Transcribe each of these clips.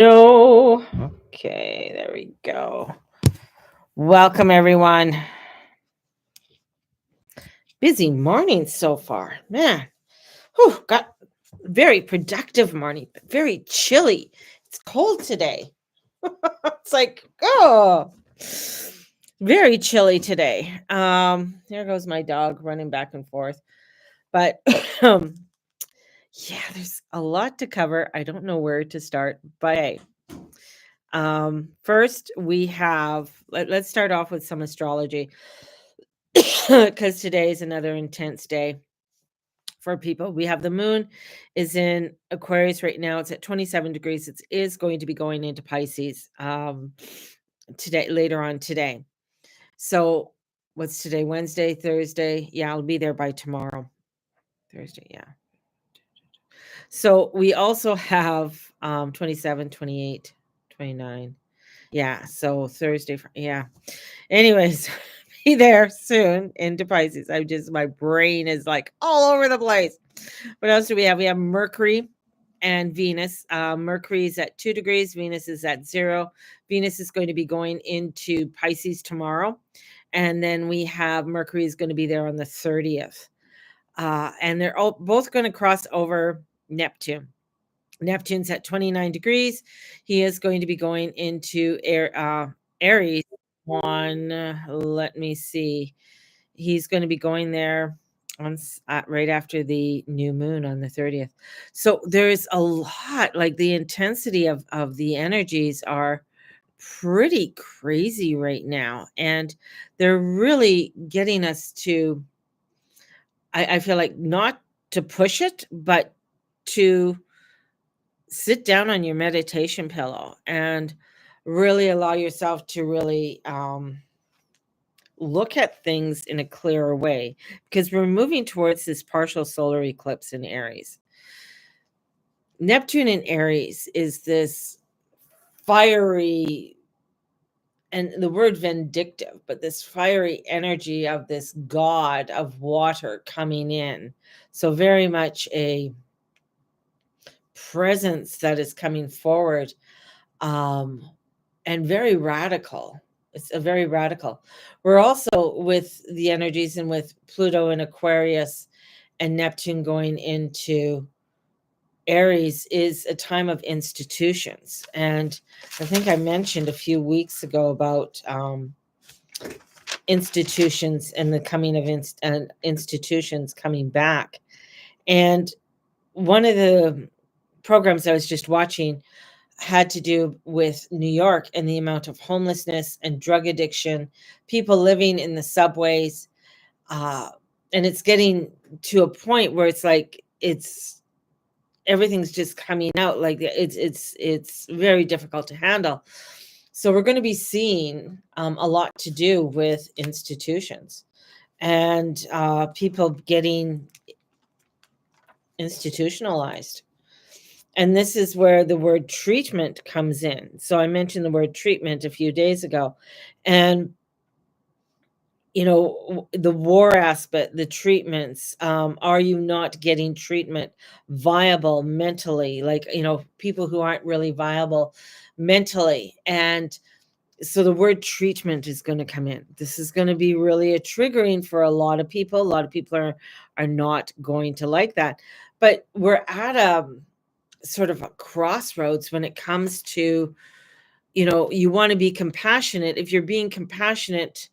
No. Okay, there we go. Welcome, everyone. Busy morning so far. Man, got very productive morning, but very chilly. It's cold today. It's like, very chilly today. There goes my dog running back and forth. But yeah, there's a lot to cover. I don't know where to start, but hey, first we have let's start off with some astrology because today is another intense day for people. We have the moon is in Aquarius right now. It's at 27 degrees. It is going to be going into Pisces today, later on today. So what's today? Wednesday, Thursday. Yeah, I'll be there by tomorrow. Thursday, yeah. So we also have 27, 28, 29. Yeah, so Thursday, yeah. Anyways, be there soon into Pisces. My brain is like all over the place. What else do we have? We have Mercury and Venus. Mercury is at 2 degrees, Venus is at 0. Venus is going to be going into Pisces tomorrow. And then we have Mercury is going to be there on the 30th. And they're both going to cross over Neptune. Neptune's at 29 degrees. He is going to be going into Aries on, let me see. He's going to be going there on right after the new moon on the 30th. So there's a lot, like the intensity of the energies are pretty crazy right now. And they're really getting us to, I feel like, not to push it, but to sit down on your meditation pillow and really allow yourself to really look at things in a clearer way, because we're moving towards this partial solar eclipse in Aries. Neptune in Aries is this fiery, and the word vindictive, but this fiery energy of this god of water coming in. So very much a presence that is coming forward, and very radical. It's a very radical. We're also with the energies and with Pluto in Aquarius and Neptune going into Aries is a time of institutions. And I think I mentioned a few weeks ago about institutions and the coming of institutions coming back. And one of the programs I was just watching had to do with New York and the amount of homelessness and drug addiction, people living in the subways. Uh, and it's getting to a point where it's like everything's just coming out, like it's very difficult to handle. So we're going to be seeing a lot to do with institutions and people getting institutionalized. And this is where the word treatment comes in. So I mentioned the word treatment a few days ago. And, the war aspect, the treatments, are you not getting treatment viable mentally? Like, people who aren't really viable mentally. And so the word treatment is going to come in. This is going to be really a triggering for a lot of people. A lot of people are not going to like that. But we're at a sort of a crossroads when it comes to, you want to be compassionate. If you're being compassionate,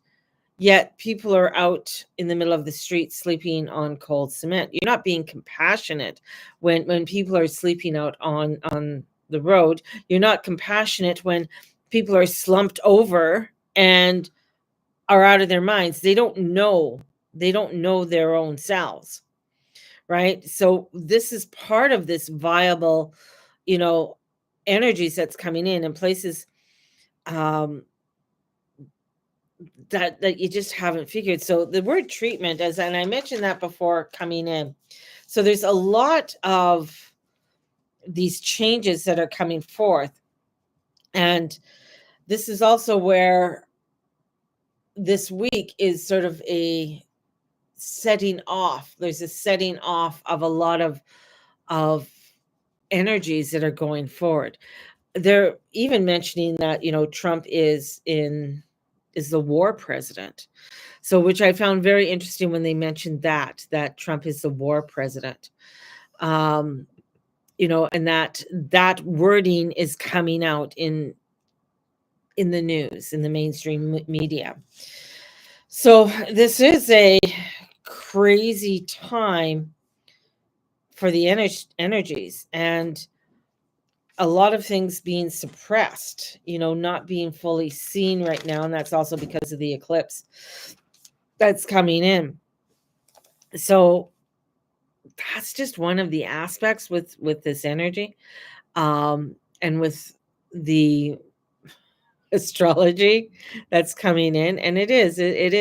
yet people are out in the middle of the street sleeping on cold cement, you're not being compassionate. When people are sleeping out on the road, you're not compassionate. When people are slumped over and are out of their minds, they don't know their own selves, right? So this is part of this viable, you know, energies that's coming in places um that you just haven't figured. So the word treatment, and I mentioned that before coming in. So there's a lot of these changes that are coming forth. And this is also where this week is sort of a setting off. There's a setting off of a lot of energies that are going forward. they're even mentioning that, Trump is the war president. So, which I found very interesting when they mentioned that Trump is the war president. Um, and that wording is coming out in the news, in the mainstream media. So this is a crazy time for the energies, and a lot of things being suppressed, not being fully seen right now, and that's also because of the eclipse that's coming in. So that's just one of the aspects with this energy, and with the astrology that's coming in, and it's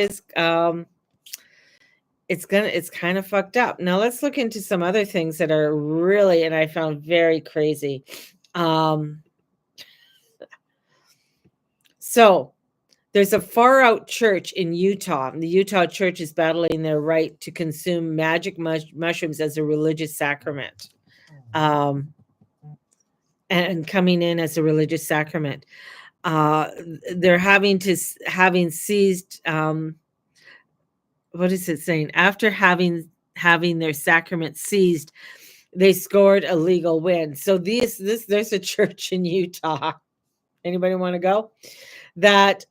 kind of fucked up. Now let's look into some other things that are really, and I found very crazy. So there's a far out church in Utah. The Utah church is battling their right to consume magic mushrooms as a religious sacrament, and coming in as a religious sacrament. They're having seized. What is it saying? After having their sacrament seized, they scored a legal win. So there's a church in Utah. Anybody want to go? That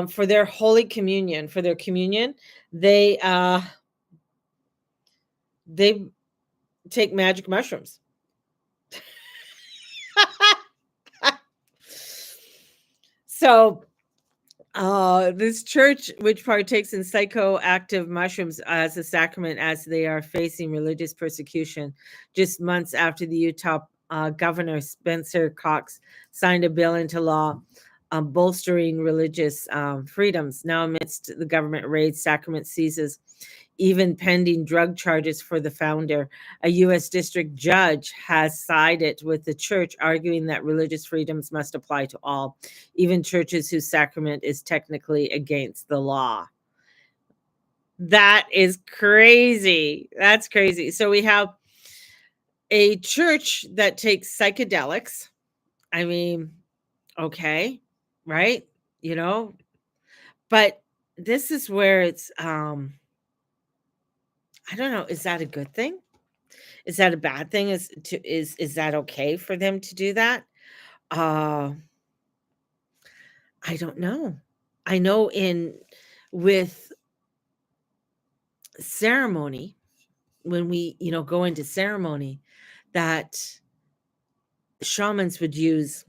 for their Holy Communion, for their communion, they take magic mushrooms. So this church, which partakes in psychoactive mushrooms as a sacrament, as they are facing religious persecution, just months after the Utah governor Spencer Cox signed a bill into law bolstering religious freedoms. Now, amidst the government raids, sacrament seizes, even pending drug charges for the founder, a U.S. district judge has sided with the church, arguing that religious freedoms must apply to all, even churches whose sacrament is technically against the law. That is crazy. That's crazy. So we have a church that takes psychedelics. I mean, okay, right? But this is where it's I don't know, is that a good thing? Is that a bad thing? Is that okay for them to do that? Uh I don't know. I know with ceremony, when we, go into ceremony, that shamans would use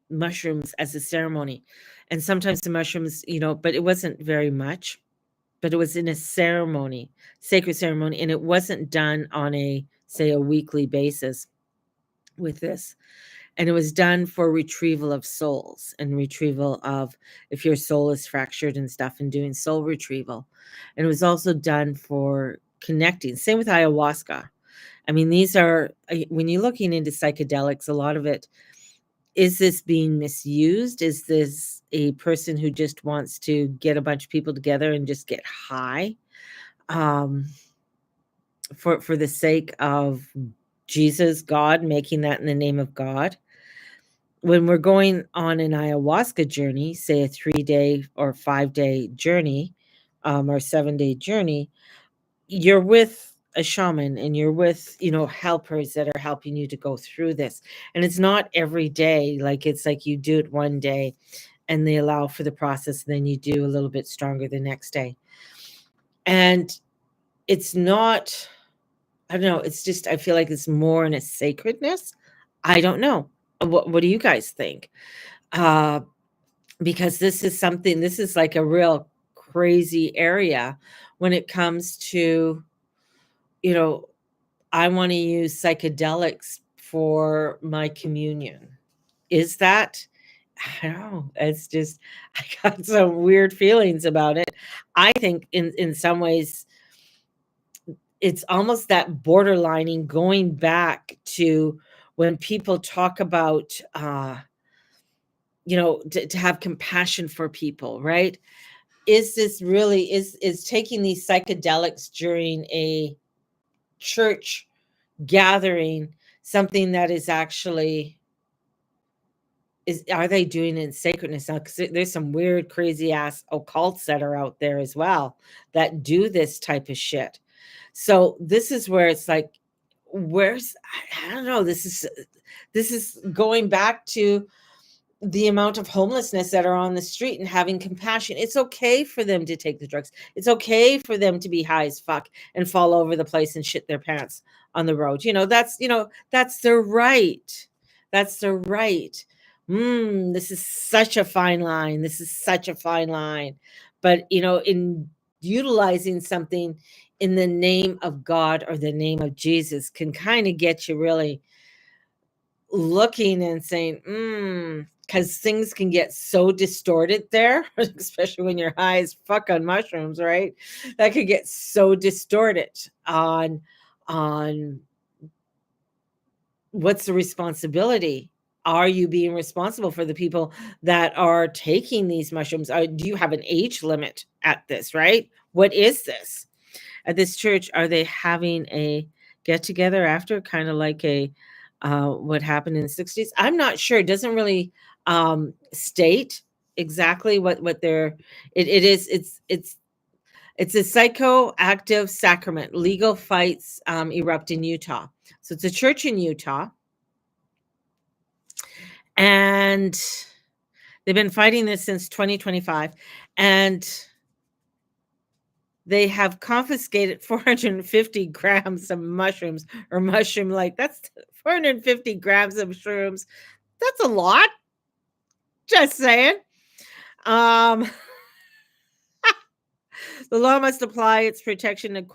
mushrooms as a ceremony. And sometimes the mushrooms, but it wasn't very much, but it was in a ceremony, sacred ceremony, and it wasn't done on say a weekly basis with this. And it was done for retrieval of souls and retrieval of if your soul is fractured and stuff, and doing soul retrieval. And it was also done for connecting. Same with ayahuasca. I mean, these are, when you're looking into psychedelics, a lot of it, is this being misused? Is this a person who just wants to get a bunch of people together and just get high, for the sake of Jesus, God, making that in the name of God? When we're going on an ayahuasca journey, say a 3-day or 5-day journey, or 7-day journey, you're with a shaman, and you're with, helpers that are helping you to go through this. And it's not every day. Like, it's like you do it one day and they allow for the process, and then you do a little bit stronger the next day. And it's not, I don't know, it's just, I feel like it's more in a sacredness. I don't know. What do you guys think? Because this is like a real crazy area when it comes to, I want to use psychedelics for my communion. Is that, I don't know. It's just, I got some weird feelings about it. I think in some ways, it's almost that borderlining, going back to when people talk about, to have compassion for people, right? Is this really, is taking these psychedelics during a church gathering something that is actually are they doing it in sacredness now? Because there's some weird, crazy ass occults that are out there as well that do this type of shit. So this is where it's like, where's, I don't know. This is going back to the amount of homelessness that are on the street and having compassion. It's okay for them to take the drugs. It's okay for them to be high as fuck and fall over the place and shit their pants on the road. That's their right. That's their right. This is such a fine line. This is such a fine line. But, in utilizing something in the name of God or the name of Jesus can kind of get you really looking and saying, because things can get so distorted there, especially when you're high as fuck on mushrooms, right? That could get so distorted on what's the responsibility. Are you being responsible for the people that are taking these mushrooms? Do you have an age limit at this, right? What is this? At this church, are they having a get together after, kind of like a what happened in the 60s? I'm not sure. It doesn't really state exactly what they're. It is. It's a psychoactive sacrament. Legal fights erupt in Utah. So it's a church in Utah, and they've been fighting this since 2025, and they have confiscated 450 grams of mushrooms or mushroom, like that's 450 grams of shrooms. That's a lot. Just saying. Um, the law must apply its protection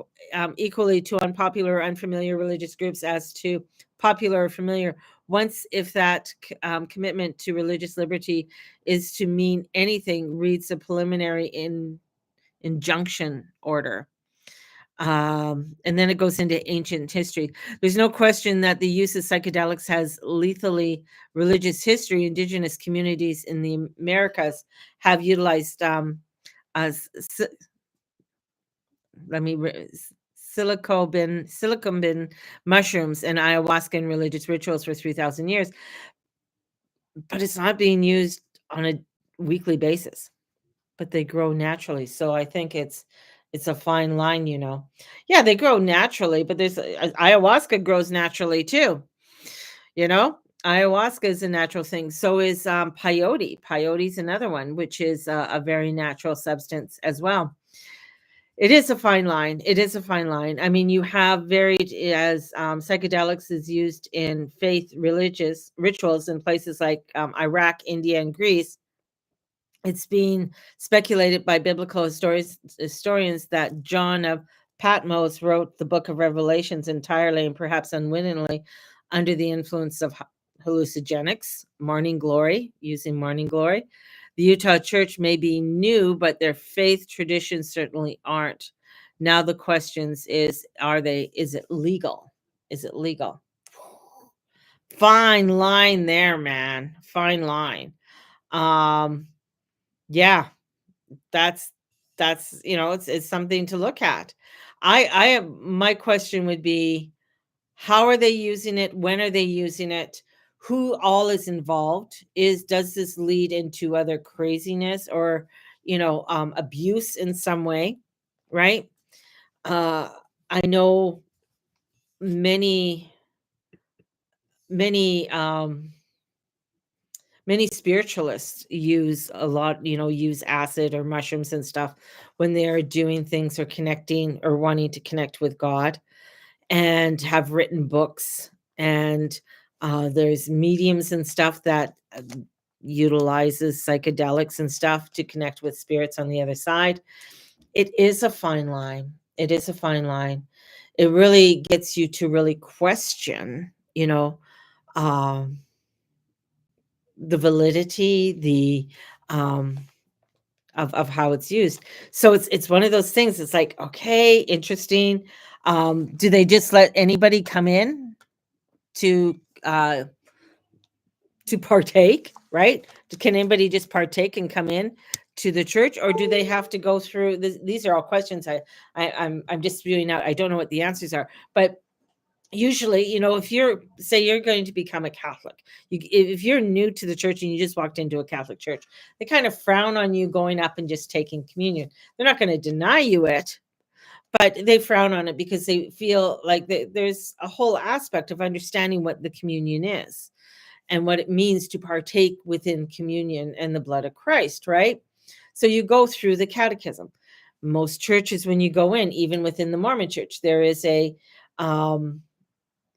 equally to unpopular or unfamiliar religious groups as to popular or familiar. Once, if that commitment to religious liberty is to mean anything, reads a preliminary injunction order. And then it goes into ancient history. There's no question that the use of psychedelics has lethally religious history. Indigenous communities in the Americas have utilized psilocybin mushrooms and ayahuasca in religious rituals for 3,000 years, but it's not being used on a weekly basis. But they grow naturally, so I think it's a fine line. Yeah, they grow naturally, but there's ayahuasca grows naturally too. Ayahuasca is a natural thing. So is peyote. Peyote's another one, which is a very natural substance as well. It is a fine line. It is a fine line. I mean, you have varied as psychedelics is used in faith religious rituals in places like Iraq, India, and Greece. It's being speculated by biblical historians that John of Patmos wrote the book of Revelations entirely and perhaps unwittingly under the influence of hallucinogenics, morning glory, using morning glory. The Utah church may be new, but their faith traditions certainly aren't. Now the questions is it legal? Is it legal? Fine line there, man. Fine line. Yeah, that's it's something to look at. My question would be, how are they using it? When are they using it? Who all is involved? Does this lead into other craziness or abuse in some way? Right? I know many many many spiritualists use a lot, use acid or mushrooms and stuff when they're doing things or connecting or wanting to connect with God, and have written books. And there's mediums and stuff that utilizes psychedelics and stuff to connect with spirits on the other side. It is a fine line. It is a fine line. It really gets you to really question, um, the validity, of how it's used. So it's one of those things. It's like, okay, interesting. Do they just let anybody come in to partake, right? Can anybody just partake and come in to the church, or do they have to go through this? These are all questions I'm just spewing out. I don't know what the answers are, but usually, if you're going to become a Catholic, if you're new to the church and you just walked into a Catholic church, they kind of frown on you going up and just taking communion. They're not going to deny you it, but they frown on it because they feel like there's a whole aspect of understanding what the communion is and what it means to partake within communion and the blood of Christ, right? So you go through the catechism. Most churches, when you go in, even within the Mormon church, there is um,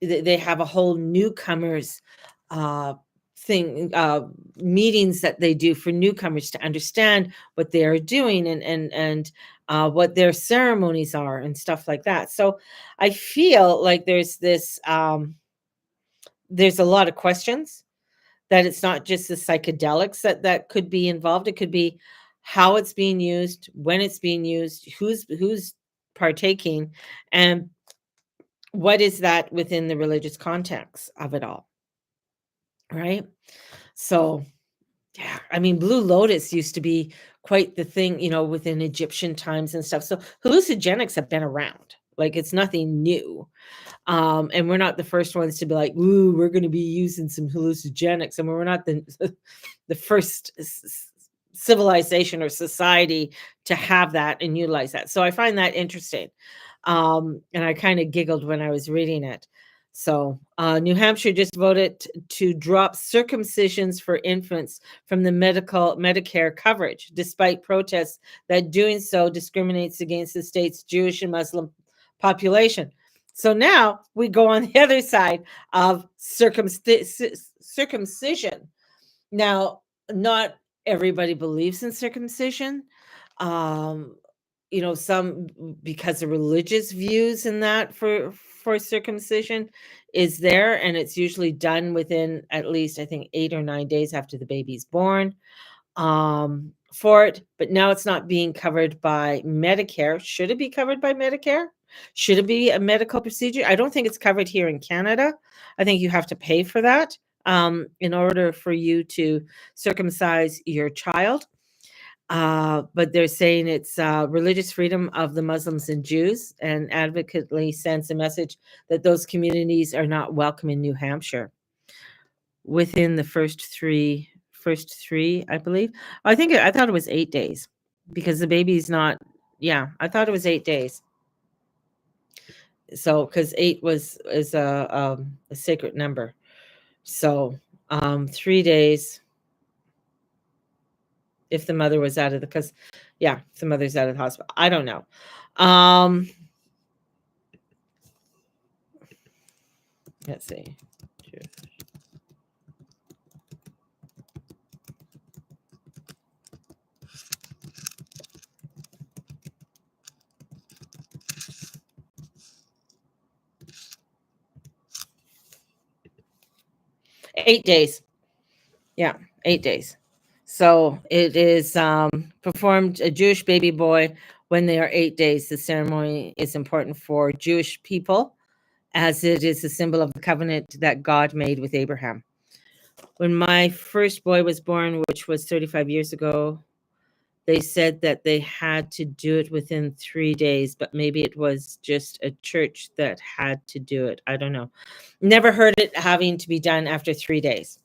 they have a whole newcomers uh, thing, meetings that they do for newcomers to understand what they are doing and what their ceremonies are and stuff like that. So I feel like there's a lot of questions, that it's not just the psychedelics that could be involved. It could be how it's being used, when it's being used, who's partaking, and what is that within the religious context of it all, right? So, yeah, I mean, Blue Lotus used to be quite the thing, within Egyptian times and stuff. So hallucinogenics have been around. Like, it's nothing new. And we're not the first ones to be like, "Ooh, we're going to be using some hallucinogenics," and we're not the first civilization or society to have that and utilize that. So I find that interesting, and I kind of giggled when I was reading it. So New Hampshire just voted to drop circumcisions for infants from the Medicare coverage, despite protests that doing so discriminates against the state's Jewish and Muslim population. So now we go on the other side of circumcision. Now, not everybody believes in circumcision. Um, some, because of religious views in that for circumcision is there, and it's usually done within at least, I think, 8 or 9 days after the baby's born, for it. But now it's not being covered by Medicare. Should it be covered by Medicare? Should it be a medical procedure? I don't think it's covered here in Canada. I think you have to pay for that, in order for you to circumcise your child. But they're saying it's religious freedom of the Muslims and Jews, and advocately sends a message that those communities are not welcome in New Hampshire within the first three, I believe. I thought it was 8 days, because the baby's not. Yeah, I thought it was 8 days. So, because eight is a sacred number. So 3 days if the mother was out of the, because yeah, if the mother's out of the hospital. I don't know. Let's see. 8 days. Yeah, 8 days. So it is performed a Jewish baby boy when they are 8 days. The ceremony is important for Jewish people, as it is a symbol of the covenant that God made with Abraham. When my first boy was born, which was 35 years ago, they said that they had to do it within 3 days, but maybe it was just a church that had to do it. I don't know. Never heard it having to be done after 3 days,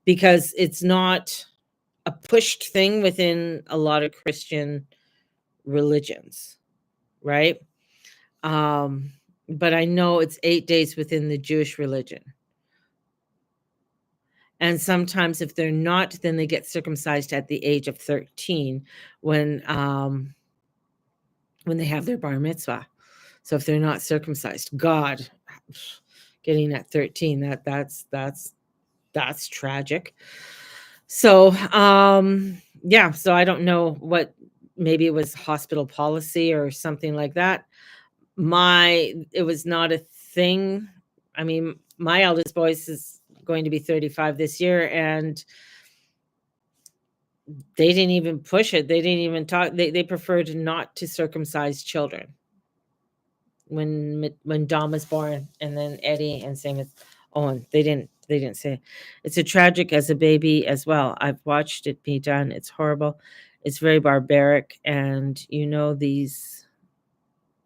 because it's not a pushed thing within a lot of Christian religions, right? But I know it's 8 days within the Jewish religion. And sometimes if they're not, then they get circumcised at the age of 13 when they have their bar mitzvah. So if they're not circumcised, God, getting at 13, that's tragic. So yeah, so I don't know what, maybe it was hospital policy or something like that. It was not a thing. I mean, my eldest boy is going to be 35 this year, and they didn't even push it. They didn't even talk. They preferred not to circumcise children when Dom was born, and then Eddie, and same with Owen. They didn't say. It's a tragic as a baby as well. I've watched it be done. It's horrible. It's very barbaric, and these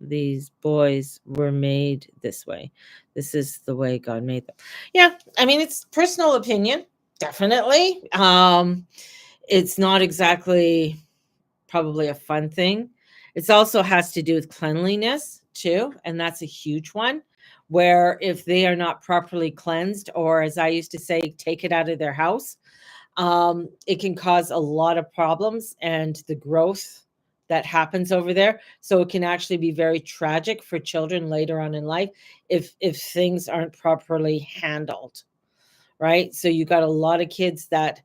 these boys were made this way. This is the way God made them. Yeah, I mean, it's personal opinion, definitely. It's not exactly probably a fun thing. It also has to do with cleanliness too, and that's a huge one. Where if they are not properly cleansed, or as I used to say, take it out of their house, it can cause a lot of problems and the growth that happens over there. So it can actually be very tragic for children later on in life if things aren't properly handled, right? So you got a lot of kids that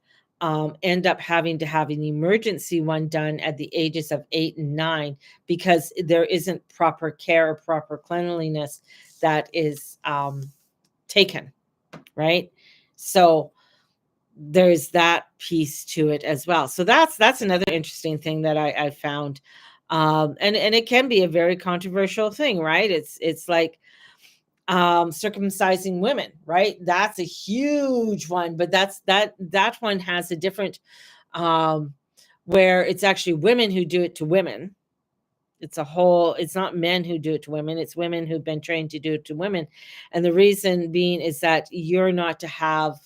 end up having to have an emergency one done at the ages of 8 and 9 because there isn't proper care or proper cleanliness that is taken, right? So there's that piece to it as well. So that's another interesting thing that I found. And it can be a very controversial thing, right? It's like circumcising women, right? That's a huge one, but that one has a different um where it's actually women who do it to women. It's not men who do it to women, it's women who've been trained to do it to women. And the reason being is that you're not to have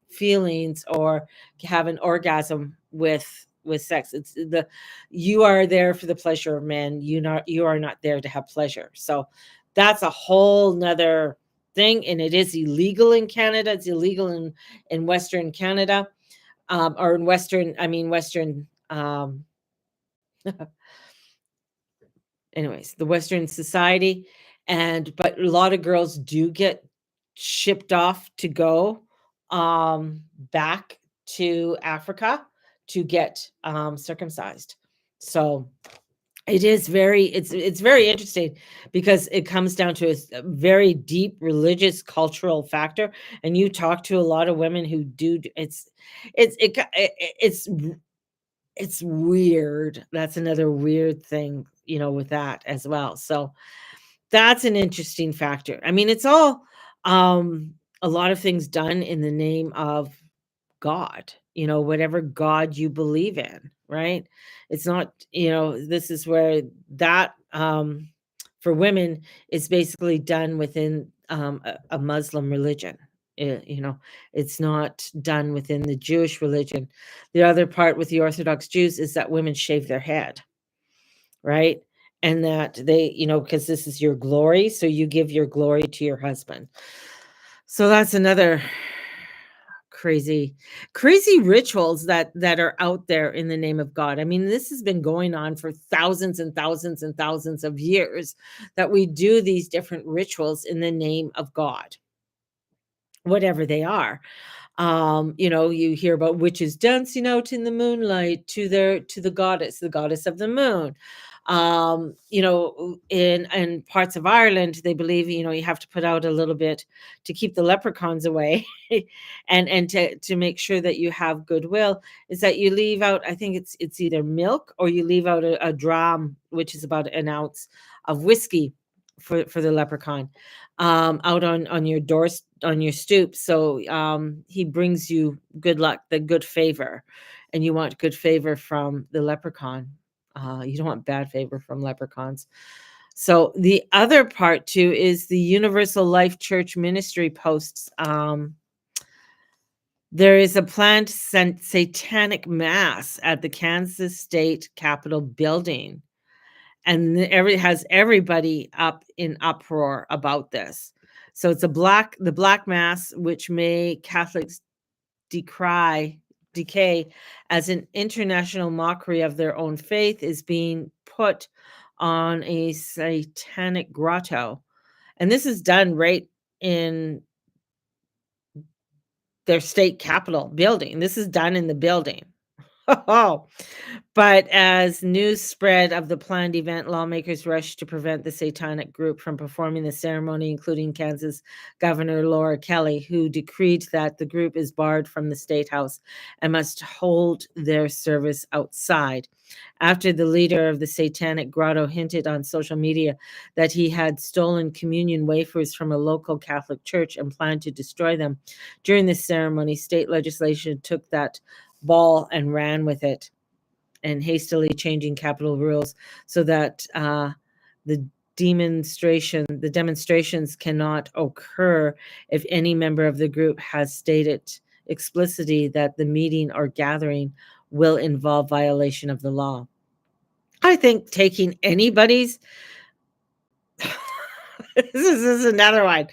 feelings or have an orgasm with sex. It's the You are there for the pleasure of men. You are not there to have pleasure. So that's a whole nother thing, and it is illegal in Canada. It's illegal in Western Canada, or in Western. Anyways, the Western society, and but a lot of girls do get shipped off to go back to Africa to get circumcised. So it's very interesting because it comes down to a very deep religious cultural factor. And you talk to a lot of women who do it's it, it's it's weird. That's another weird thing, with that as well. So that's an interesting factor. I mean, it's all a lot of things done in the name of God, whatever God you believe in, right? It's not, this is where that for women is basically done within a Muslim religion. It's not done within the Jewish religion. The other part with the Orthodox Jews is that women shave their head, right? And that they, because this is your glory, so you give your glory to your husband. So that's another crazy crazy rituals that are out there in the name of God. I mean, this has been going on for thousands and thousands and thousands of years, that we do these different rituals in the name of God, whatever they are. You hear about witches dancing out in the moonlight to the goddess of the moon. In parts of Ireland, they believe, you have to put out a little bit to keep the leprechauns away, and to make sure that you have goodwill, is that you leave out, I think it's either milk, or you leave out a dram, which is about an ounce of whiskey for the leprechaun, out on your on your stoop. So he brings you good luck, the good favor, and you want good favor from the leprechaun. You don't want bad favor from leprechauns. So the other part too is the Universal Life Church Ministry posts. There is a planned satanic mass at the Kansas State Capitol building, and has everybody up in uproar about this. So it's the black mass, which may Catholics decay as an international mockery of their own faith, is being put on a satanic grotto. And this is done right in their state capitol building. This is done in the building. Oh, but as news spread of the planned event, lawmakers rushed to prevent the satanic group from performing the ceremony, including Kansas Governor Laura Kelly, who decreed that the group is barred from the State House and must hold their service outside. After the leader of the Satanic Grotto hinted on social media that he had stolen communion wafers from a local Catholic church and planned to destroy them during the ceremony, state legislation took that ball and ran with it, and hastily changing capital rules so that the the demonstrations cannot occur if any member of the group has stated explicitly that the meeting or gathering will involve violation of the law. I think taking anybody's this is another one.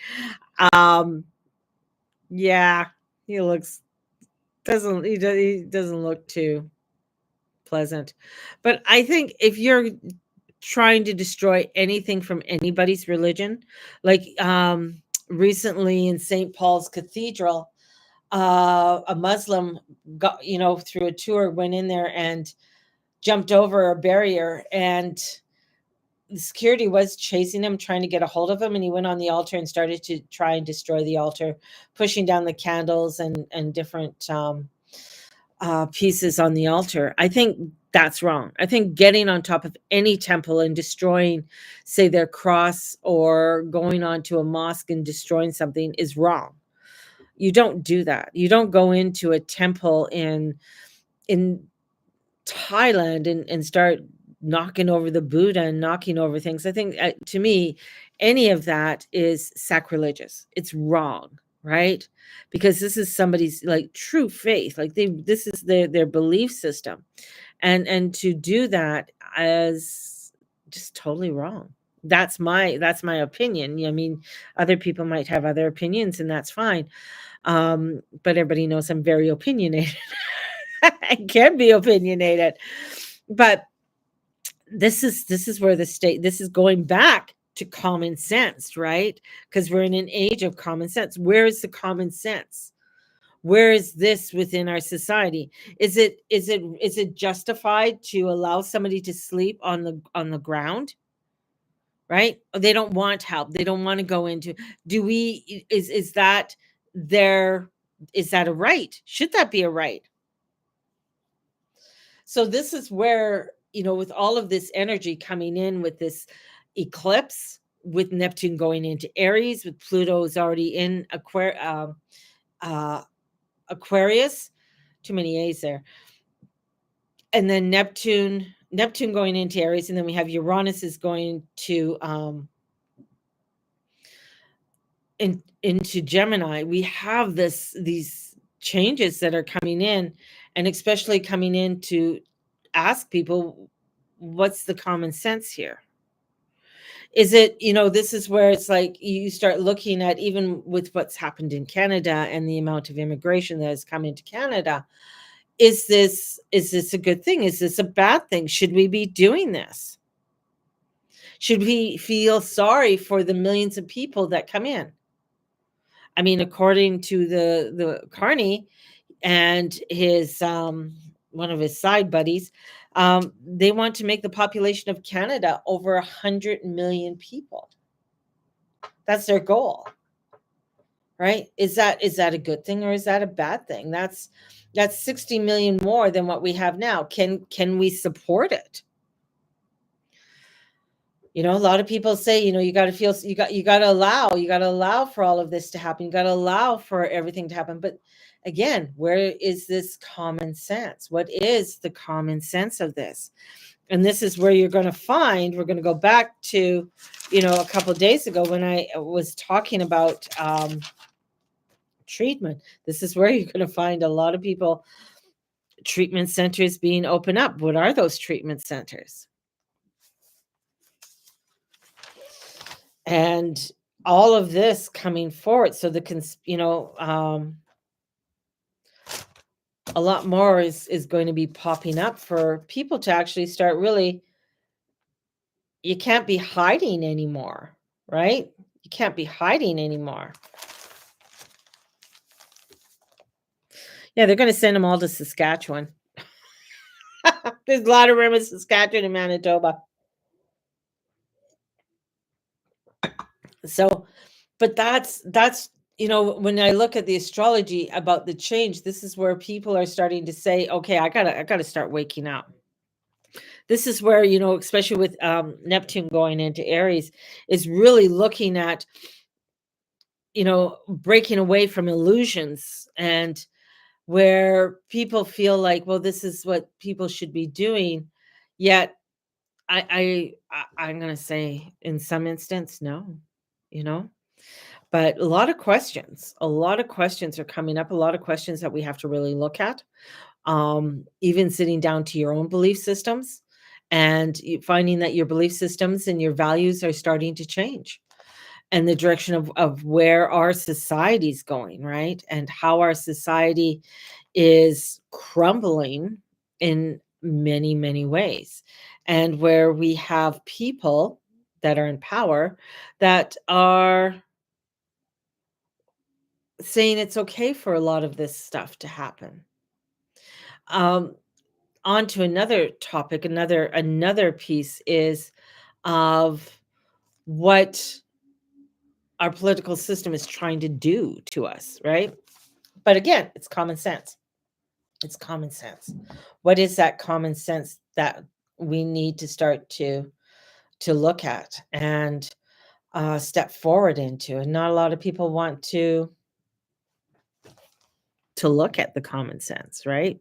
Yeah, he doesn't look too pleasant. But I think if you're trying to destroy anything from anybody's religion, like recently in St. Paul's Cathedral, a Muslim got, through a tour, went in there and jumped over a barrier, and the security was chasing him, trying to get a hold of him, and he went on the altar and started to try and destroy the altar, pushing down the candles and different pieces on the altar. I think that's wrong. I think getting on top of any temple and destroying, say, their cross, or going onto a mosque and destroying something is wrong. You don't do that. You don't go into a temple in Thailand and start knocking over the Buddha and knocking over things. I think, to me, any of that is sacrilegious. It's wrong, right? Because this is somebody's like true faith. Like this is their belief system, and to do that is just totally wrong. That's my opinion. I mean, other people might have other opinions, and that's fine. But everybody knows I'm very opinionated. I can be opinionated, but this is where this is going back to common sense, right? Because we're in an age of common sense. Where is the common sense? Where is this within our society? Is it justified to allow somebody to sleep on the ground? Right? They don't want help. They don't want to go into. Is that a right? Should that be a right? So this is where, with all of this energy coming in with this eclipse, with Neptune going into Aries, with Pluto's already in Aquarius, too many A's there. And then Neptune going into Aries, and then we have Uranus is going to into Gemini. We have these changes that are coming in, and especially coming in to ask people, what's the common sense here? Is it, this is where it's like you start looking at, even with what's happened in Canada and the amount of immigration that has come into Canada, is this a good thing? Is this a bad thing? Should we be doing this? Should we feel sorry for the millions of people that come in? I mean, according to the Carney and his one of his side buddies, they want to make the population of Canada over 100 million people. That's their goal, right? Is that a good thing, or is that a bad thing? That's 60 million more than what we have now. Can we support it? A lot of people say, you got to allow for all of this to happen. You got to allow for everything to happen. But again, where is this common sense? What is the common sense of this? And this is where you're going to find, we're going to go back to, a couple of days ago when I was talking about treatment. This is where you're going to find a lot of people, treatment centers being opened up. What are those treatment centers? And all of this coming forward. So a lot more is going to be popping up for people to actually start really. You can't be hiding anymore, right? You can't be hiding anymore. Yeah, they're going to send them all to Saskatchewan. There's a lot of room in Saskatchewan and Manitoba. So, but that's when I look at the astrology about the change, this is where people are starting to say, okay, I gotta start waking up. This is where, especially with Neptune going into Aries, is really looking at, breaking away from illusions, and where people feel like, well, this is what people should be doing, yet I'm gonna say in some instance, no, you know? But a lot of questions are coming up, a lot of questions that we have to really look at, even sitting down to your own belief systems and finding that your belief systems and your values are starting to change and the direction of where our society's going, right? And how our society is crumbling in many, many ways. And where we have people that are in power that are saying it's okay for a lot of this stuff to happen. Um, on to another topic, another piece is of what our political system is trying to do to us, right? But again, it's common sense. It's common sense. What is that common sense that we need to start to look at and step forward into? And not a lot of people want to look at the common sense, right?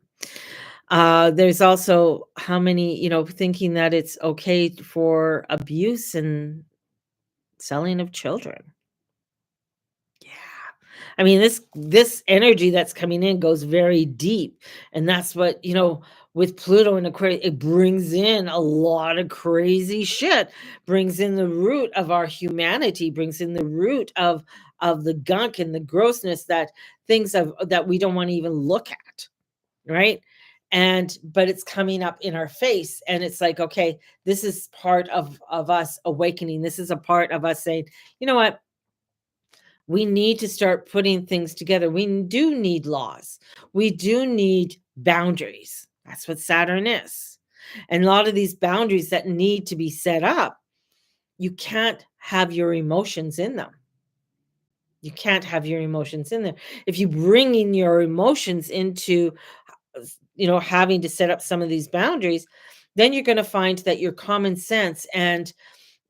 There's also how many, thinking that it's okay for abuse and selling of children. Yeah. I mean, this energy that's coming in goes very deep, and that's what, with Pluto and Aquarius, it brings in a lot of crazy shit, brings in the root of our humanity, brings in the root of the gunk and the grossness that things of that we don't want to even look at, right? And but it's coming up in our face, and it's like, okay, this is part of us awakening. This is a part of us saying, you know what? We need to start putting things together. We do need laws. We do need boundaries. That's what Saturn is. And a lot of these boundaries that need to be set up, you can't have your emotions in them. You can't have your emotions in there. If you bring in your emotions into, having to set up some of these boundaries, then you're going to find that your common sense and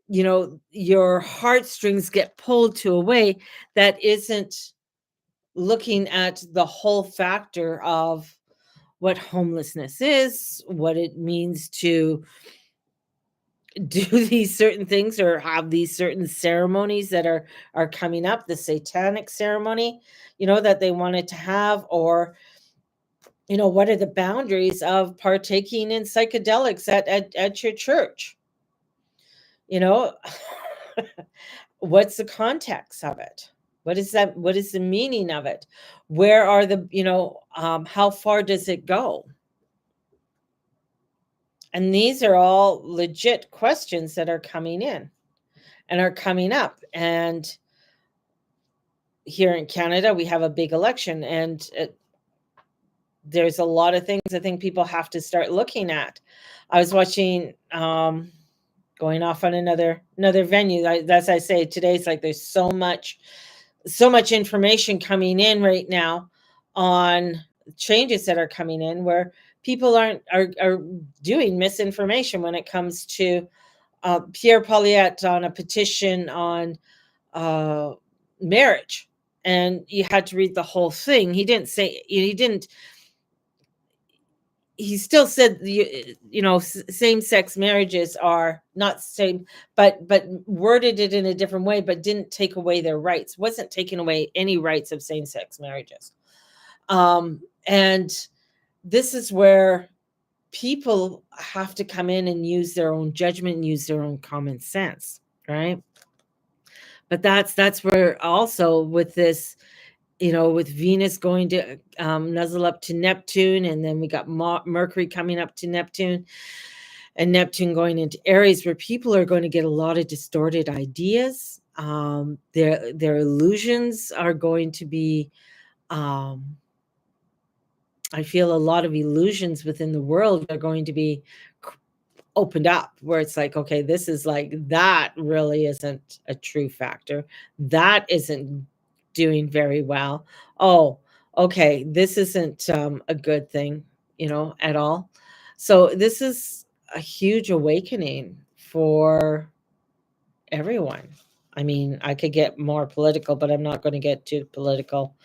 your heartstrings get pulled to a way that isn't looking at the whole factor of what homelessness is, what it means to do these certain things or have these certain ceremonies that are coming up, the satanic ceremony, that they wanted to have, or what are the boundaries of partaking in psychedelics at your church? You know, what's the context of it? What is that? What is the meaning of it? Where are the, how far does it go? And these are all legit questions that are coming in and are coming up. And here in Canada, we have a big election, and there's a lot of things I think people have to start looking at. I was watching, going off on another venue. As I say, today's like there's so much information coming in right now on changes that are coming in where people are doing misinformation when it comes to Pierre Polyette on a petition on uh, marriage, and you had to read the whole thing. He didn't he still said same-sex marriages are not same, but worded it in a different way, but didn't take away their rights, wasn't taking away any rights of same-sex marriages. And this is where people have to come in and use their own judgment and use their own common sense, right? But that's where also with this, with Venus going to nuzzle up to Neptune, and then we got Mercury coming up to Neptune, and Neptune going into Aries, where people are going to get a lot of distorted ideas. Their illusions are going to be, I feel a lot of illusions within the world are going to be opened up, where it's like, okay, this is like, that really isn't a true factor. That isn't doing very well. Oh, okay, this isn't a good thing, at all. So this is a huge awakening for everyone. I mean, I could get more political, but I'm not going to get too political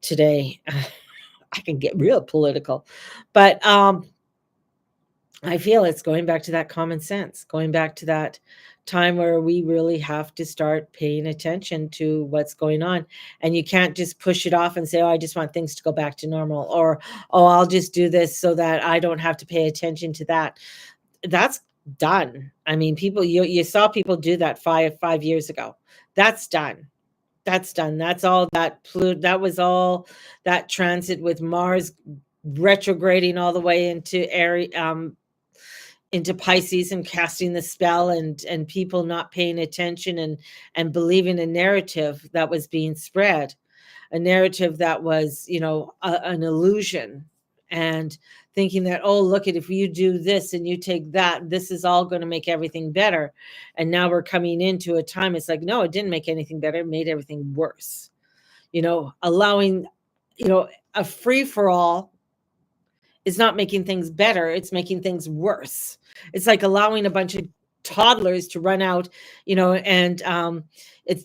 today. I can get real political, but I feel it's going back to that common sense, going back to that time where we really have to start paying attention to what's going on. And you can't just push it off and say, oh, I just want things to go back to normal, or, oh, I'll just do this so that I don't have to pay attention to that. That's done. I mean, people, you saw people do that 5 years ago. That's done. That's done. That's all that that was all that transit with Mars retrograding all the way into into Pisces and casting the spell, and people not paying attention and believing a narrative that was being spread, a narrative that was, an illusion, and thinking that, oh, look at, if you do this and you take that, this is all going to make everything better. And now we're coming into a time, it's like, no, it didn't make anything better, it made everything worse. Allowing, a free for all is not making things better, it's making things worse. It's like allowing a bunch of toddlers to run out, and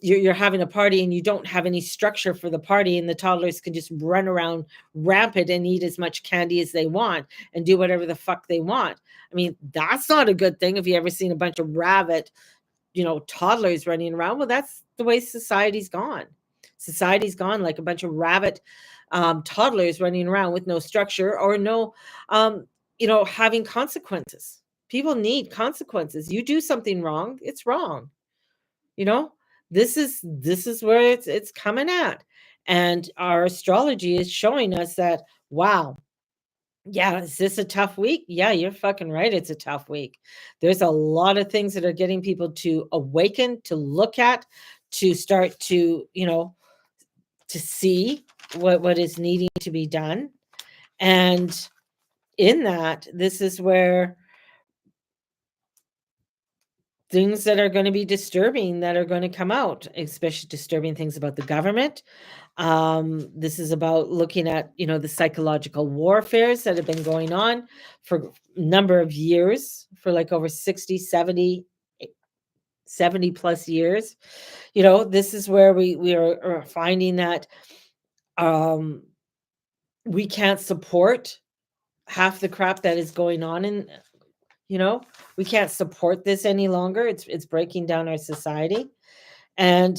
you're having a party and you don't have any structure for the party, and the toddlers can just run around rampant and eat as much candy as they want and do whatever the fuck they want. I mean, that's not a good thing. If you ever seen a bunch of rabbit, toddlers running around, well, that's the way society's gone. Society's gone like a bunch of rabbit toddlers running around with no structure, or no, having consequences. People need consequences. You do something wrong, it's wrong. You know, this is where it's coming at. And our astrology is showing us that, wow, yeah, is this a tough week? Yeah, you're fucking right. It's a tough week. There's a lot of things that are getting people to awaken, to look at, to start to, to see what is needing to be done. And in that, this is where things that are going to be disturbing that are going to come out, especially disturbing things about the government. This is about looking at, the psychological warfares that have been going on for a number of years, for like over 60, 70 plus years. This is where we are finding that um, we can't support half the crap that is going on in, you know we can't support this any longer. It's breaking down our society. And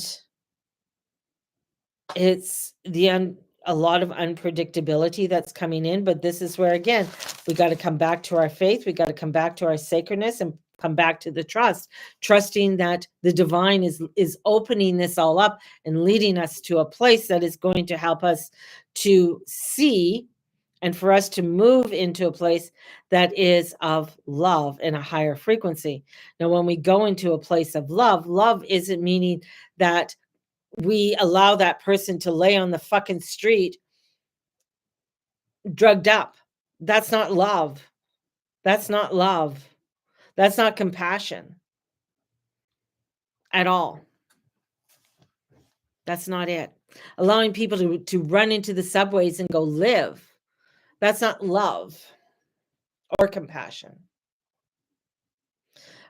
it's a lot of unpredictability that's coming in. But this is where, again, we got to come back to our faith, we got to come back to our sacredness, and come back to the trusting that the divine is opening this all up and leading us to a place that is going to help us to see, and for us to move into a place that is of love and a higher frequency. Now, when we go into a place of love, love isn't meaning that we allow that person to lay on the fucking street drugged up. That's not love. That's not love. That's not compassion at all. That's not it. Allowing people to run into the subways and go live. That's not love or compassion.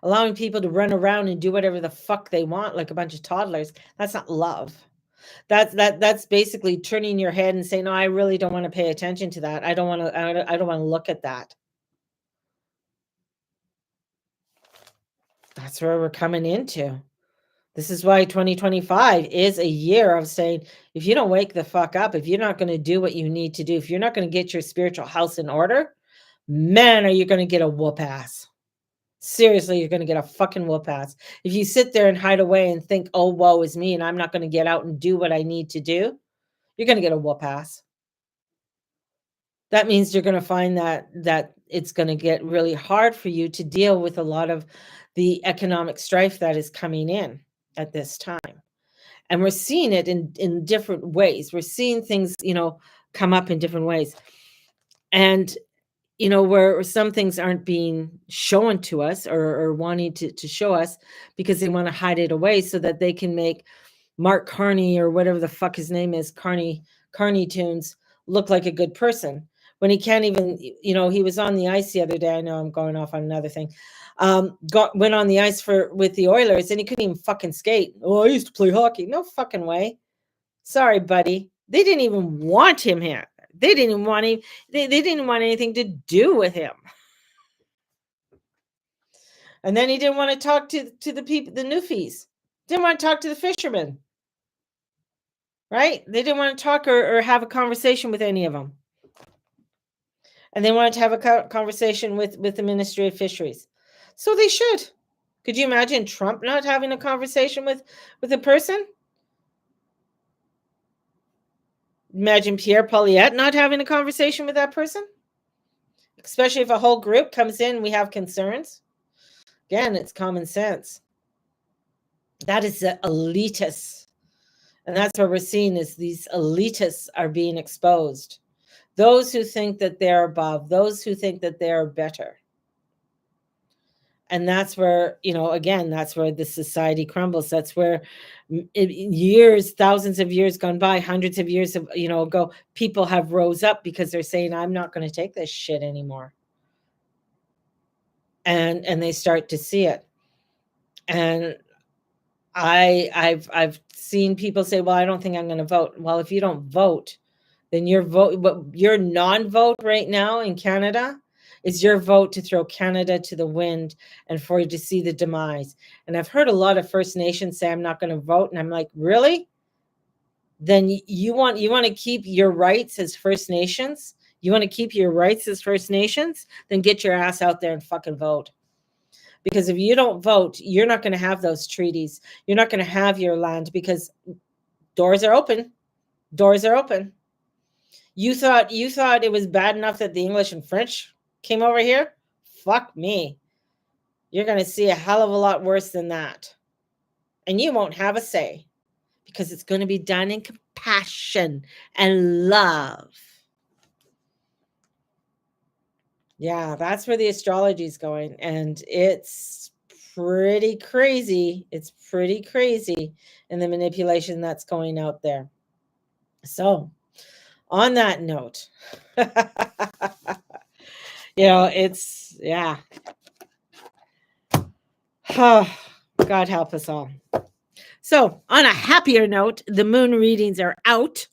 Allowing people to run around and do whatever the fuck they want like a bunch of toddlers. That's not love. That's basically turning your head and saying, no, I really don't want to pay attention to that. I don't want to, I don't want to look at that. That's where we're coming into. This is why 2025 is a year of saying, if you don't wake the fuck up, if you're not going to do what you need to do, if you're not going to get your spiritual house in order, man, are you going to get a whoop ass. Seriously, you're going to get a fucking whoop ass. If you sit there and hide away and think, oh, woe is me, and I'm not going to get out and do what I need to do, you're going to get a whoop ass. That means you're going to find that it's going to get really hard for you to deal with a lot of the economic strife that is coming in at this time. And we're seeing it in different ways. We're seeing things, come up in different ways. And, where some things aren't being shown to us, or wanting to show us, because they want to hide it away so that they can make Mark Carney, or whatever the fuck his name is, Carney Tunes, look like a good person, when he can't even, he was on the ice the other day. I know I'm going off on another thing. Went on the ice with the Oilers, and he couldn't even fucking skate. Oh, I used to play hockey. No fucking way. Sorry, buddy. They didn't even want him here. They didn't want him. They didn't want anything to do with him. And then he didn't want to talk to the people, the Newfies. Didn't want to talk to the fishermen. Right? They didn't want to talk or have a conversation with any of them. And they wanted to have a conversation with the Ministry of Fisheries. So they should. Could you imagine Trump not having a conversation with a person? Imagine Pierre Poilievre not having a conversation with that person? Especially if a whole group comes in and we have concerns. Again, it's common sense. That is the elitists. And that's what we're seeing is these elitists are being exposed. Those who think that they're above, those who think that they're better. And that's where, again, that's where the society crumbles. That's where years, thousands of years gone by, hundreds of years ago, people have rose up because they're saying, I'm not going to take this shit anymore. And they start to see it. And I've seen people say, well, I don't think I'm going to vote. Well, if you don't vote, then your non-vote right now in Canada is your vote to throw Canada to the wind and for you to see the demise. And I've heard a lot of First Nations say, I'm not going to vote. And I'm like, really? Then you want to keep your rights as First Nations? You want to keep your rights as First Nations? Then get your ass out there and fucking vote. Because if you don't vote, you're not going to have those treaties. You're not going to have your land because doors are open. Doors are open. You thought it was bad enough that the English and French came over here? Fuck me. You're going to see a hell of a lot worse than that. And you won't have a say because it's going to be done in compassion and love. Yeah, that's where the astrology is going. And it's pretty crazy. It's pretty crazy in the manipulation that's going out there. So, on that note, it's, yeah. Oh, God help us all. So, on a happier note, the moon readings are out.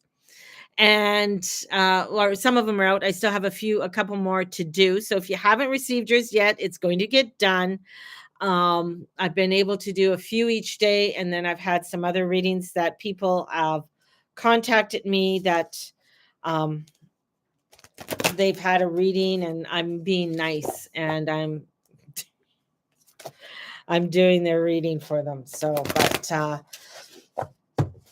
And or some of them are out. I still have a couple more to do. So if you haven't received yours yet, it's going to get done. I've been able to do a few each day. And then I've had some other readings that people have contacted me that they've had a reading and I'm being nice and I'm doing their reading for them. So, but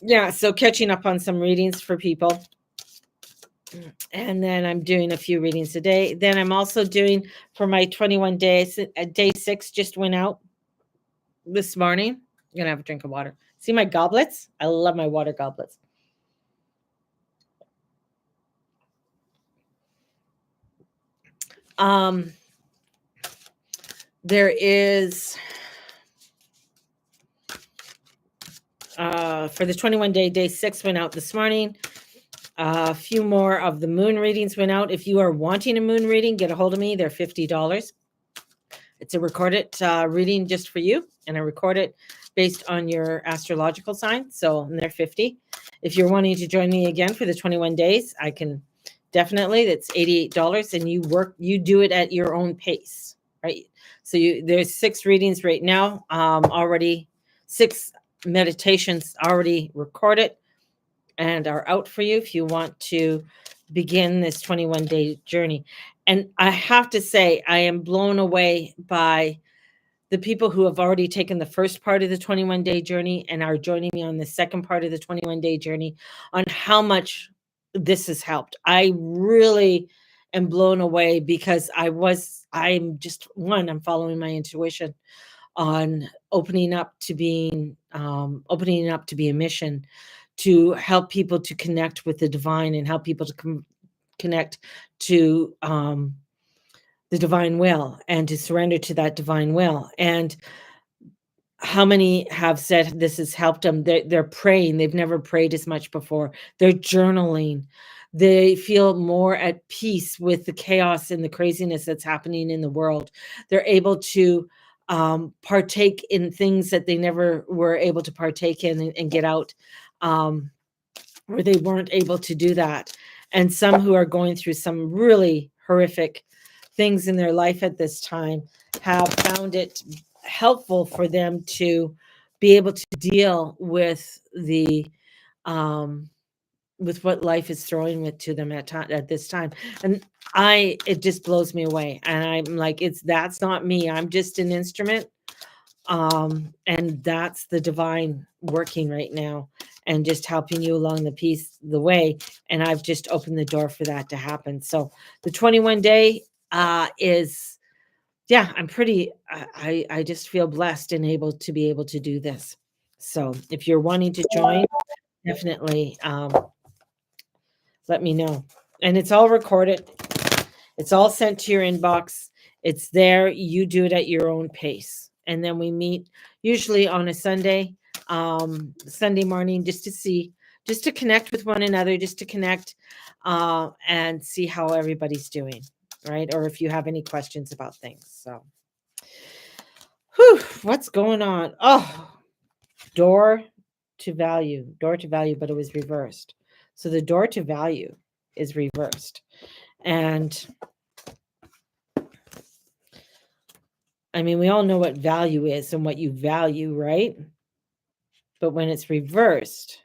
yeah, so catching up on some readings for people. And then I'm doing a few readings a day. Then I'm also doing for my 21 days. Day 6 just went out this morning. I'm going to have a drink of water. See my goblets? I love my water goblets. There is for the 21 day 6 went out this morning. A few more of the moon readings went out. If you are wanting a moon reading, get a hold of me. They're $50. It's a recorded reading just for you, and I record it based on your astrological sign. So they're $50. If you're wanting to join me again for the 21 days, I can definitely. That's $88, and you do it at your own pace, right? So there's 6 readings right now, already 6 meditations already recorded and are out for you if you want to begin this 21-day journey. And I have to say, I am blown away by the people who have already taken the first part of the 21-day journey and are joining me on the second part of the 21-day journey on how much this has helped. I really am blown away because I'm following my intuition on opening up to be a mission to help people to connect with the divine and help people to connect to the divine will and to surrender to that divine will. And how many have said this has helped them? They're praying. They've never prayed as much before. They're journaling. They feel more at peace with the chaos and the craziness that's happening in the world. They're able to partake in things that they never were able to partake in and get out where they weren't able to do that. And some who are going through some really horrific things in their life at this time have found it helpful for them to be able to deal um, with what life is throwing with to them at this time. And it just blows me away. And I'm like, that's not me. I'm just an instrument. And that's the divine working right now and just helping you along the way. And I've just opened the door for that to happen. So the 21 day is, yeah, I just feel blessed and able to be able to do this. So if you're wanting to join, definitely let me know. And it's all recorded. It's all sent to your inbox. It's there. You do it at your own pace. And then we meet usually on a Sunday morning, just to connect with one another, just to connect and see how everybody's doing, right? Or if you have any questions about things. So, what's going on? Oh, door to value, but it was reversed. So the door to value is reversed. And I mean, we all know what value is and what you value, right? But when it's reversed,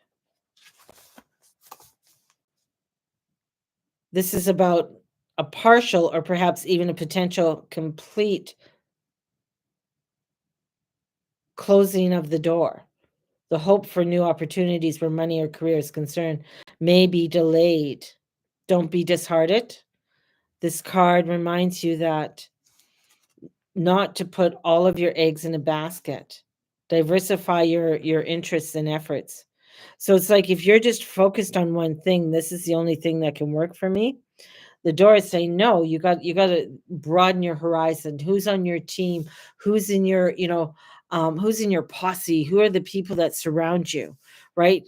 this is about a partial or perhaps even a potential complete closing of the door. The hope for new opportunities where money or career is concerned may be delayed. Don't be disheartened. This card reminds you that not to put all of your eggs in a basket. Diversify your interests and efforts. So it's like if you're just focused on one thing, this is the only thing that can work for me. The door is saying no. You got to broaden your horizon. Who's on your team? Who's in your who's in your posse? Who are the people that surround you? Right?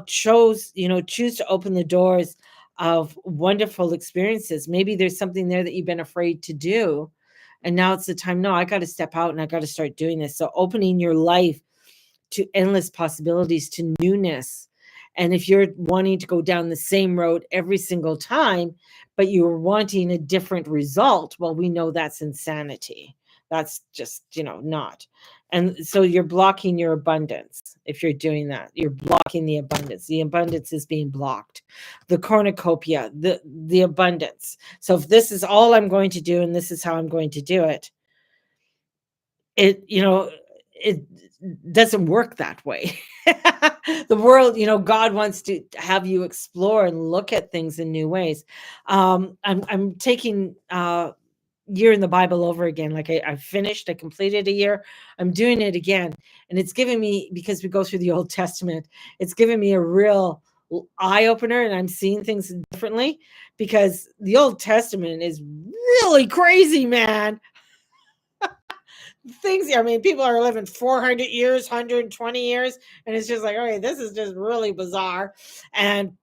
Choose to open the doors of wonderful experiences. Maybe there's something there that you've been afraid to do, and now it's the time. No, I got to step out and I got to start doing this. So opening your life to endless possibilities, to newness. And if you're wanting to go down the same road every single time, but you're wanting a different result, well, we know that's insanity. That's just, not. And so you're blocking your abundance. If you're doing that, you're blocking the abundance. The abundance is being blocked. The cornucopia, the abundance. So if this is all I'm going to do and this is how I'm going to do it, it doesn't work that way. The world, God wants to have you explore and look at things in new ways. I'm taking year in the Bible over again. Like I completed a year. I'm doing it again. And it's given me, because we go through the Old Testament, it's given me a real eye opener, and I'm seeing things differently, because the Old Testament is really crazy, man. Things, I mean, people are living 400 years, 120 years, and it's just like, okay, this is just really bizarre. And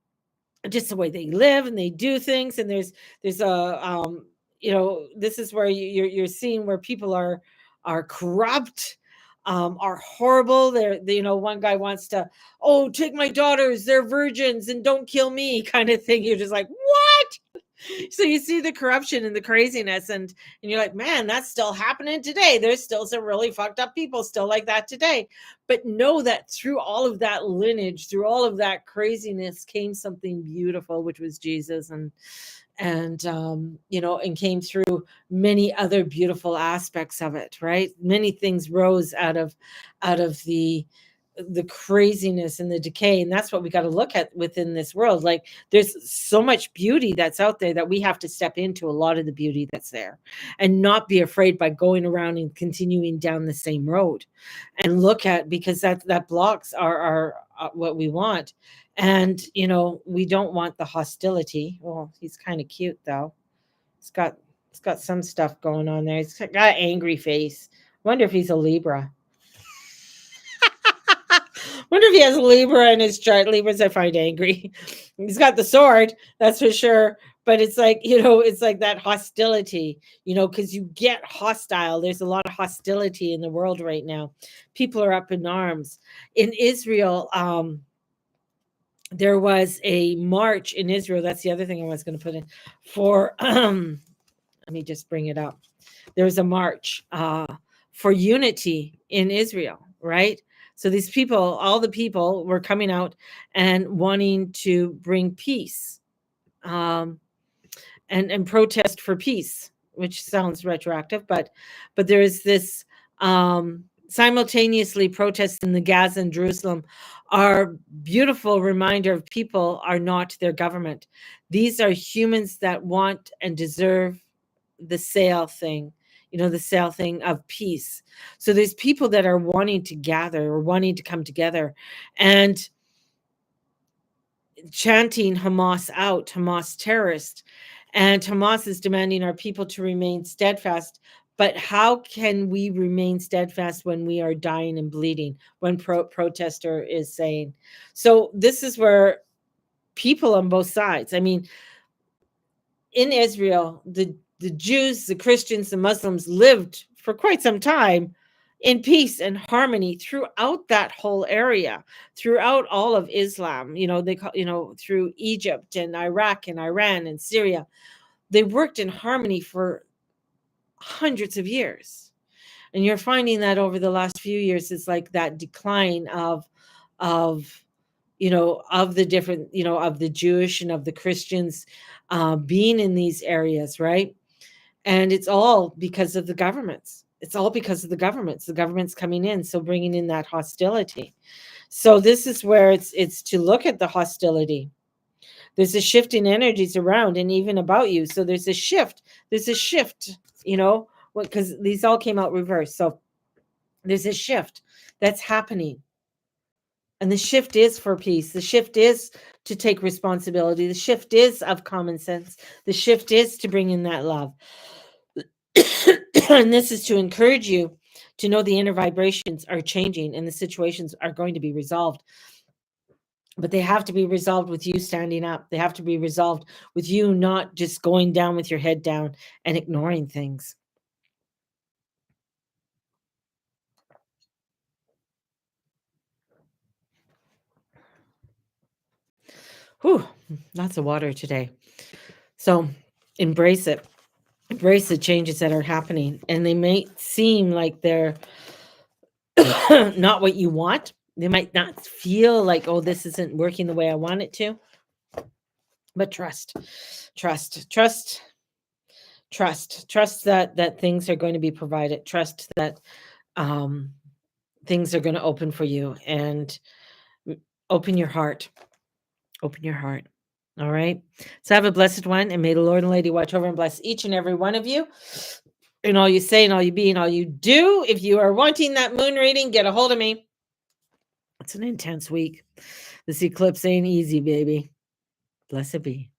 just the way they live and they do things. And there's a this is where you're seeing where people are corrupt, are horrible. One guy wants to, take my daughters, they're virgins, and don't kill me, kind of thing. You're just like, what? So you see the corruption and the craziness, and you're like, man, that's still happening today. There's still some really fucked up people still like that today. But know that through all of that lineage, through all of that craziness, came something beautiful, which was Jesus. And came through many other beautiful aspects of it, right? Many things rose out of the craziness and the decay. And that's what we got to look at within this world. Like, there's so much beauty that's out there that we have to step into a lot of the beauty that's there, and not be afraid by going around and continuing down the same road, and look at, because that blocks our what we want. And we don't want the hostility. Well, he's kind of cute though. He's got some stuff going on there. He's got an angry face. Wonder if he's a Libra. Wonder if he has a Libra in his chart. Libras I find angry. He's got the sword, that's for sure. But it's like, it's like that hostility, because you get hostile. There's a lot of hostility in the world right now. People are up in arms. In Israel, there was a march in Israel. That's the other thing I was going to put in for, let me just bring it up. There was a march for unity in Israel, right? So these people, all the people were coming out and wanting to bring peace, um, and protest for peace, which sounds retroactive, but there is this, simultaneously protests in the Gaza and Jerusalem are beautiful reminder of people are not their government. These are humans that want and deserve the sale thing, the sale thing of peace. So there's people that are wanting to gather or wanting to come together and chanting Hamas out, Hamas terrorist. And Hamas is demanding our people to remain steadfast. But how can we remain steadfast when we are dying and bleeding? One protester is saying. So this is where people on both sides, I mean, in Israel, the Jews, the Christians, the Muslims lived for quite some time in peace and harmony throughout that whole area, throughout all of Islam. They call, through Egypt and Iraq and Iran and Syria. They worked in harmony for hundreds of years. And you're finding that over the last few years, it's like that decline of of the different, of the Jewish and of the Christians being in these areas, right? And it's all because of the governments. It's all because of the governments. The government's coming in, so bringing in that hostility. So this is where it's to look at the hostility. There's a shift in energies around and even about you. So there's a shift. Because these all came out reverse. So there's a shift that's happening. And the shift is for peace. The shift is to take responsibility. The shift is of common sense. The shift is to bring in that love. And this is to encourage you to know the inner vibrations are changing and the situations are going to be resolved. But they have to be resolved with you standing up. They have to be resolved with you not just going down with your head down and ignoring things. Whew, lots of water today. So embrace it. Embrace the changes that are happening. And they may seem like they're not what you want. They might not feel like, oh, this isn't working the way I want it to. But trust that things are going to be provided. Trust that things are going to open for you, and open your heart. Open your heart. All right. So have a blessed one, and may the Lord and Lady watch over and bless each and every one of you in all you say and all you be and all you do. If you are wanting that moon reading, get a hold of me. It's an intense week. This eclipse ain't easy, baby. Blessed be.